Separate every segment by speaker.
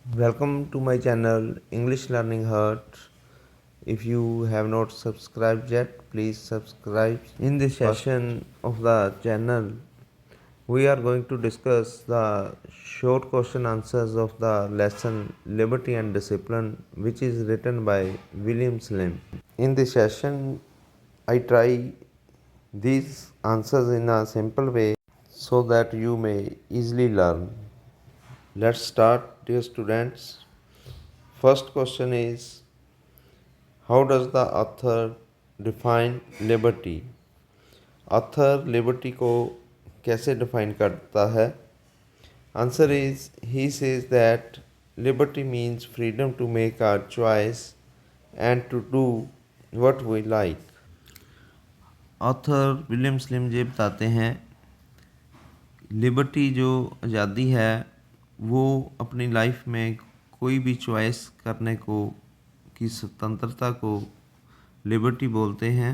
Speaker 1: Welcome to my channel English Learning Heart. If you have not subscribed yet, please subscribe. In this session of the channel, we are going to discuss the short question answers of the lesson Liberty and Discipline, which is written by William Slim. In this session, I try these answers in a simple way so that you may easily learn. Let's start, dear students. First question is, how does the author define liberty? Author liberty को कैसे define करता है? Answer is, he says that liberty means freedom to make our choice and to do what we like. Author William slim ये बताते हैं liberty जो आज़ादी है वो अपनी लाइफ में कोई भी चॉइस करने को की स्वतंत्रता को लिबर्टी बोलते हैं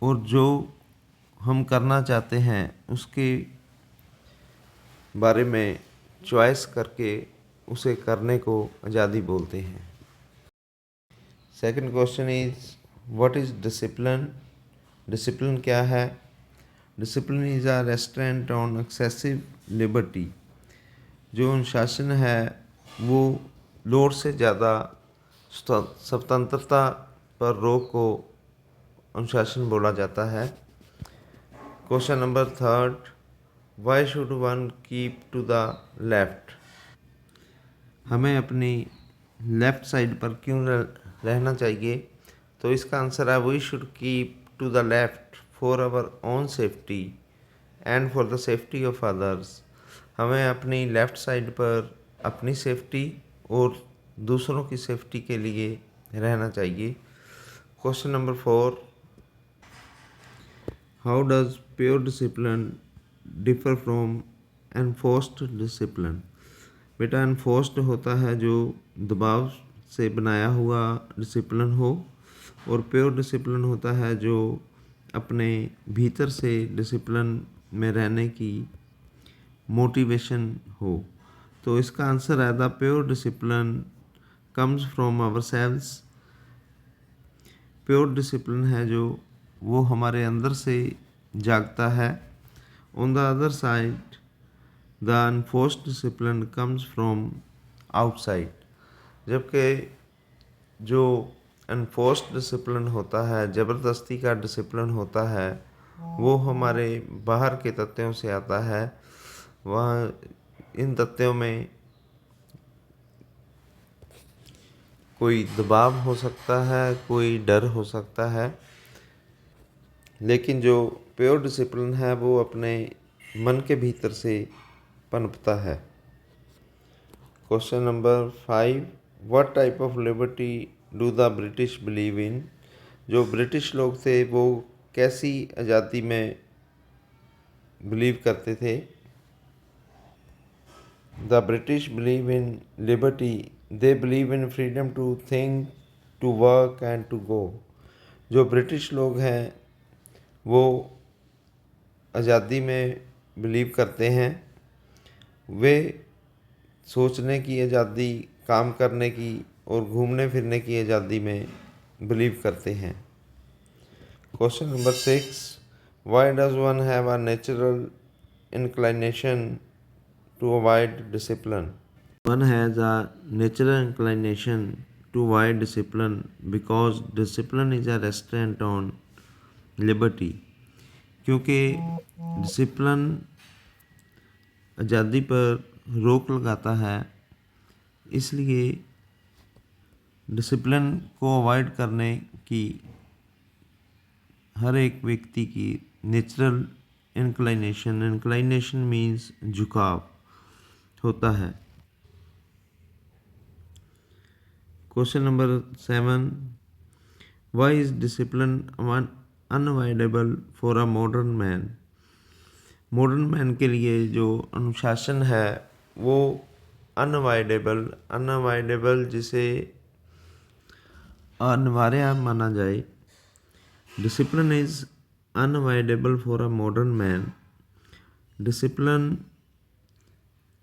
Speaker 1: और जो हम करना चाहते हैं उसके बारे में चॉइस करके उसे करने को आज़ादी बोलते हैं. Second question is what is discipline? Discipline क्या है? Discipline is a restaurant on excessive liberty. जो अनुशासन है वो लोड से ज़्यादा स्वतंत्रता पर रोक को अनुशासन बोला जाता है. Question number third, why should one keep to the left? हमें अपनी लेफ़्ट साइड पर क्यों रहना चाहिए? तो इसका आंसर है we should keep to the left for our own safety and for the safety of others. हमें अपनी लेफ़्ट साइड पर अपनी सेफ्टी और दूसरों की सेफ्टी के लिए रहना चाहिए. Question number four, how does pure discipline differ from enforced discipline? बेटा एनफोर्स्ड होता है जो दबाव से बनाया हुआ डिसिप्लिन हो और प्योर डिसिप्लिन होता है जो अपने भीतर से डिसिप्लिन में रहने की मोटिवेशन हो. तो इसका आंसर है the pure discipline comes from our selves. Pure discipline है जो वो हमारे अंदर से जागता है. On the other side the unforced discipline comes from outside. जबकि जो अनफोर्स्ड डिसिप्लिन होता है, ज़बरदस्ती का डिसिप्लिन होता है, वो हमारे बाहर के तथ्यों से आता है. वह इन तथ्यों में कोई दबाव हो सकता है, कोई डर हो सकता है, लेकिन जो प्योर डिसिप्लिन है वो अपने मन के भीतर से पनपता है. Question number 5, what type of liberty do the British believe in? जो ब्रिटिश लोग थे वो कैसी आज़ादी में बिलीव करते थे? The British believe in liberty. They believe in freedom to think, to work and to go. जो ब्रिटिश लोग हैं वो आज़ादी में बिलीव करते हैं. वे सोचने की आज़ादी, काम करने की और घूमने फिरने की आज़ादी में बिलीव करते हैं. Question number 6, why does one have a natural inclination to avoid discipline? One has a natural inclination to avoid discipline because discipline is a restraint on liberty. क्योंकि डिसिप्लिन आज़ादी पर रोक लगाता है, इसलिए डिसिप्लिन को अवॉइड करने की हर एक व्यक्ति की नेचुरल इंक्लाइनेशन मीन्स झुकाव होता है. Question number 7, why is discipline unavoidable for a modern man? Modern man के लिए जो अनुशासन है वो अनअवॉइडेबल जिसे अनिवार्य माना जाए. Discipline is unavoidable for a modern man. Discipline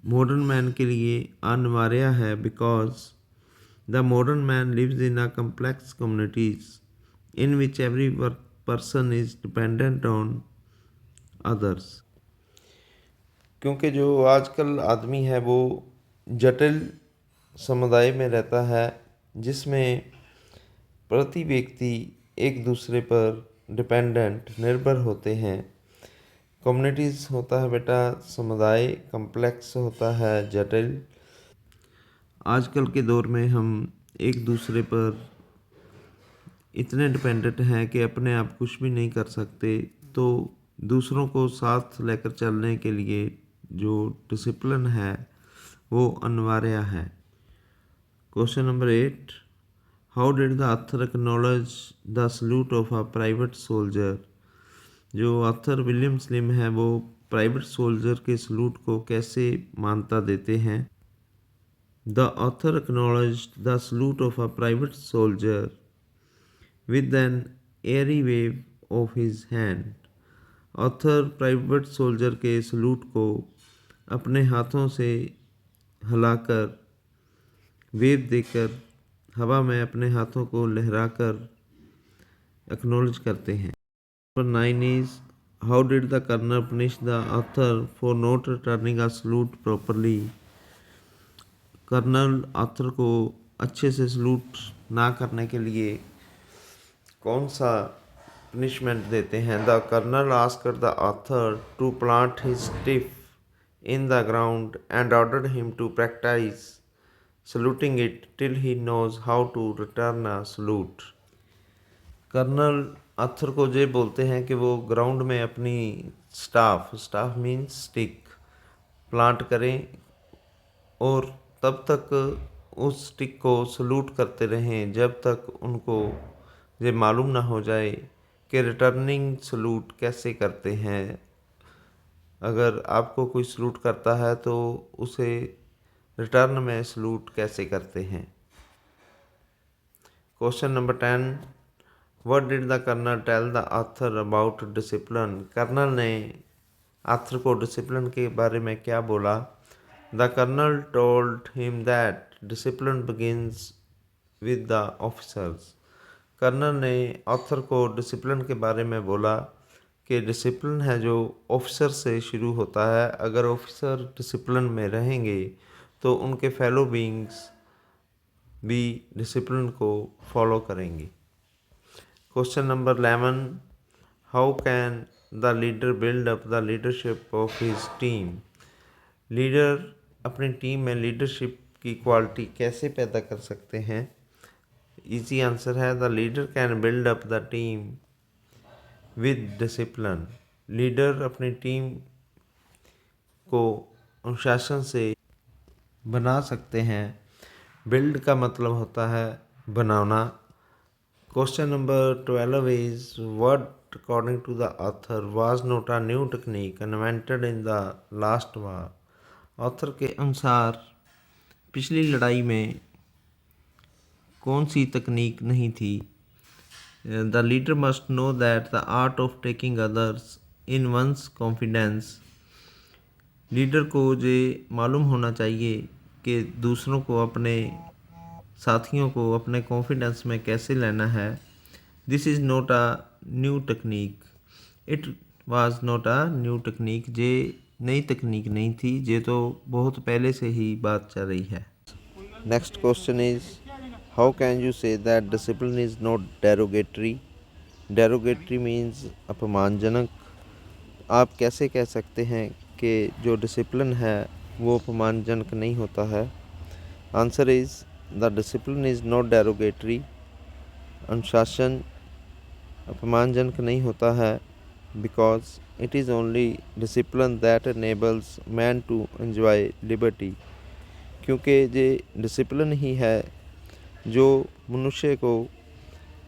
Speaker 1: modern man के लिए अनिवार्य है because the modern man lives in a complex communities in which every person is dependent on others. क्योंकि जो आजकल आदमी है वो जटिल समुदाय में रहता है जिसमें प्रति व्यक्ति एक दूसरे पर डिपेंडेंट निर्भर होते हैं। कम्युनिटीज़ होता है बेटा समुदाय, कम्प्लेक्स होता है जटिल। आजकल के दौर में हम एक दूसरे पर इतने डिपेंडेंट हैं कि अपने आप कुछ भी नहीं कर सकते, तो दूसरों को साथ लेकर चलने के लिए जो डिसिप्लिन है वो अनिवार्य है। Question number 8, how did the author acknowledge the solute of a private soldier. जो ऑथर विलियम स्लिम है वो प्राइवेट सोल्जर के सल्यूट को कैसे मान्यता देते हैं। The author acknowledged the solute of a private soldier with an airy wave of his hand। Author private soldier के सलूट को अपने हाथों से हिलाकर, वेव देकर, हवा में अपने हाथों को लहराकर एक्नॉलेज करते हैं। Number 9 is how did the colonel punish the author for not returning a salute properly. Colonel author को अच्छे से सलूट ना करने के लिए कौन सा पनिशमेंट देते हैं। The colonel asked the author to plant his stick in the ground and ordered him to practise saluting it till he knows how to return a salute. Colonel author को ये बोलते हैं कि वो ग्राउंड में अपनी स्टाफ मीन्स स्टिक प्लांट करें और तब तक उस स्टिक को सलूट करते रहें जब तक उनको ये मालूम ना हो जाए कि रिटर्निंग सलूट कैसे करते हैं। अगर आपको कोई सलूट करता है तो उसे रिटर्न में सलूट कैसे करते हैं। Question number 10, what did the colonel tell the author about discipline. Colonel ने ऑथर को डिसिप्लिन के बारे में क्या बोला। The colonel told him that discipline begins with the officers. Colonel ने ऑथर को डिसिप्लिन के बारे में बोला कि डिसिप्लिन है जो ऑफिसर से शुरू होता है। अगर ऑफिसर डिसिप्लिन में रहेंगे तो उनके फेलो बीइंग्स भी डिसिप्लिन को फॉलो करेंगे। Question number 11, how can the leader build up the leadership of his team. Leader अपनी टीम में लीडरशिप की क्वालिटी कैसे पैदा कर सकते हैं। इजी आंसर है the leader can build up the team with discipline. Leader अपनी टीम को अनुशासन से बना सकते हैं। बिल्ड का मतलब होता है बनाना। Question number 12 is what according to the author was not a new technique invented in the last war. Author के अनुसार पिछली लड़ाई में कौन सी तकनीक नहीं थी। The leader must know that the art of taking others in one's confidence. Leader को ये मालूम होना चाहिए कि दूसरों को, अपने साथियों को अपने कॉन्फिडेंस में कैसे लेना है। This is not a new technique, it was not a new technique. ये नई तकनीक नहीं थी, ये तो बहुत पहले से ही बात चल रही है। Next question is how can you say that discipline is not derogatory. Derogatory means अपमानजनक। आप कैसे कह सकते हैं कि जो डिसिप्लिन है वो अपमानजनक नहीं होता है। Answer is the discipline is not derogatory. अनुशासन अपमानजनक नहीं होता है because it is only discipline that enables man to enjoy liberty. क्योंकि ये डिसिप्लिन ही है जो मनुष्य को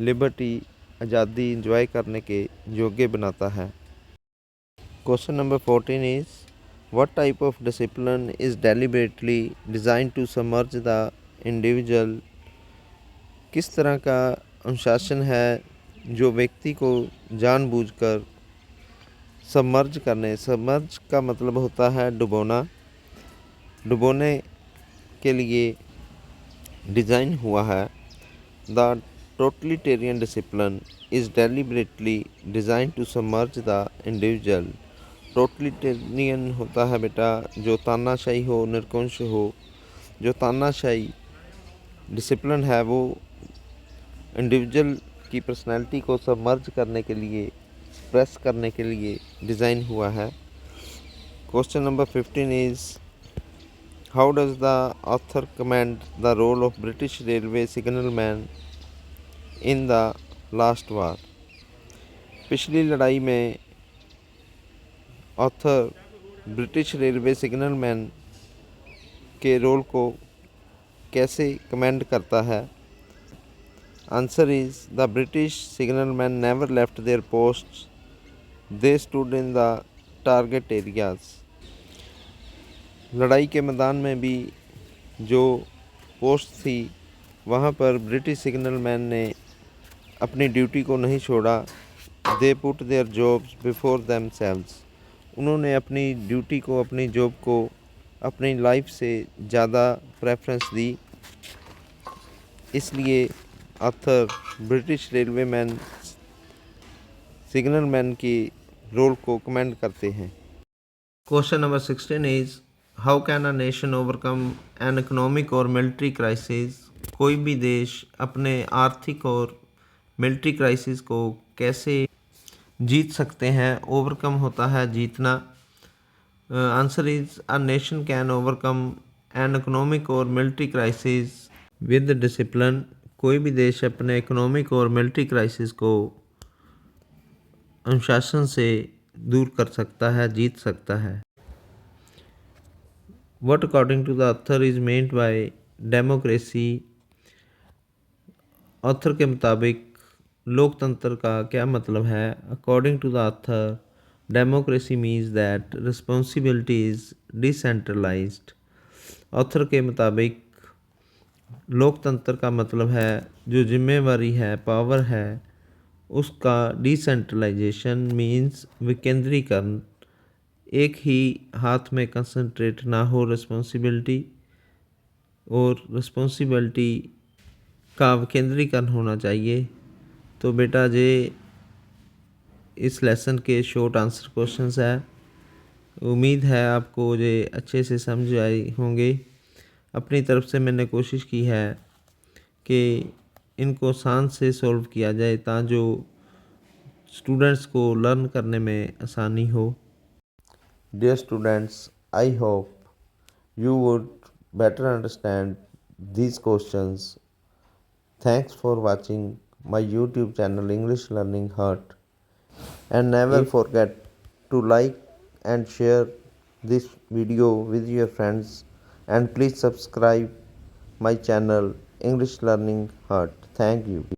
Speaker 1: लिबर्टी, आज़ादी इंजॉय करने के योग्य बनाता है। Question number 14 is what type of discipline is deliberately design to submerge the individual. किस तरह का अनुशासन है जो व्यक्ति को जानबूझकर सबमर्ज का मतलब होता है डुबोना। डुबोने के लिए डिज़ाइन हुआ है। The totalitarian discipline is deliberately design to submerge the individual. Totalitarian होता है बेटा जो तानाशाही हो, निरंकुश हो। जो तानाशाही डिसिप्लिन है वो इंडिविजुअल की पर्सनैलिटी को सबमर्ज करने के लिए, एक्सप्रेस करने के लिए डिज़ाइन हुआ है। Question number 15 is how does the author commend the role of British railway signalman in the last war. पिछली लड़ाई में ऑथर ब्रिटिश रेलवे सिग्नलमैन के रोल को कैसे कमेंड करता है। Answer is the British signalman never left their post, they stood in the target areas. लड़ाई के मैदान में भी जो पोस्ट थी वहाँ पर ब्रिटिश सिग्नलमैन ने अपनी ड्यूटी को नहीं छोड़ा। They put their jobs before themselves. उन्होंने अपनी ड्यूटी को, अपनी जॉब को अपनी लाइफ से ज़्यादा प्रेफरेंस दी। इसलिए author British railway man signalman की रोल को कमेंड करते हैं। Question number 16 is how can a nation overcome an economic और मिलिट्री क्राइसिस। कोई भी देश अपने आर्थिक और मिलिट्री क्राइसिस को कैसे जीत सकते हैं। ओवरकम होता है जीतना। Answer is a nation can overcome an economic और मिलिट्री क्राइसिस विद डिसिप्लिन। कोई भी देश अपने इकोनॉमिक और मिलिट्री क्राइसिस को अनुशासन से दूर कर सकता है, जीत सकता है। What according to the author is meant by democracy। Author के मुताबिक लोकतंत्र का क्या मतलब है। According to the author democracy means that responsibility is decentralised. Author के मुताबिक लोकतंत्र का मतलब है जो जिम्मेवारी है, पावर है, उसका डिसेंट्रलाइजेशन मीन्स विकेंद्रीकरण। एक ही हाथ में कंसंट्रेट ना हो रिस्पॉन्सिबिलिटी, और रिस्पॉन्सिबिलिटी का विकेंद्रीकरण होना चाहिए। तो बेटा जे इस लेसन के शॉर्ट आंसर क्वेश्चंस है। उम्मीद है आपको ये अच्छे से समझ आए होंगे। अपनी तरफ से मैंने कोशिश की है कि इनको आसान से सॉल्व किया जाए ताकि स्टूडेंट्स को लर्न करने में आसानी हो। Dear students, I hope you would better understand these questions. Thanks for watching my YouTube channel English Learning Heart, and never forget to like and share this video with your friends, and please subscribe my channel English Learning Heart. Thank you.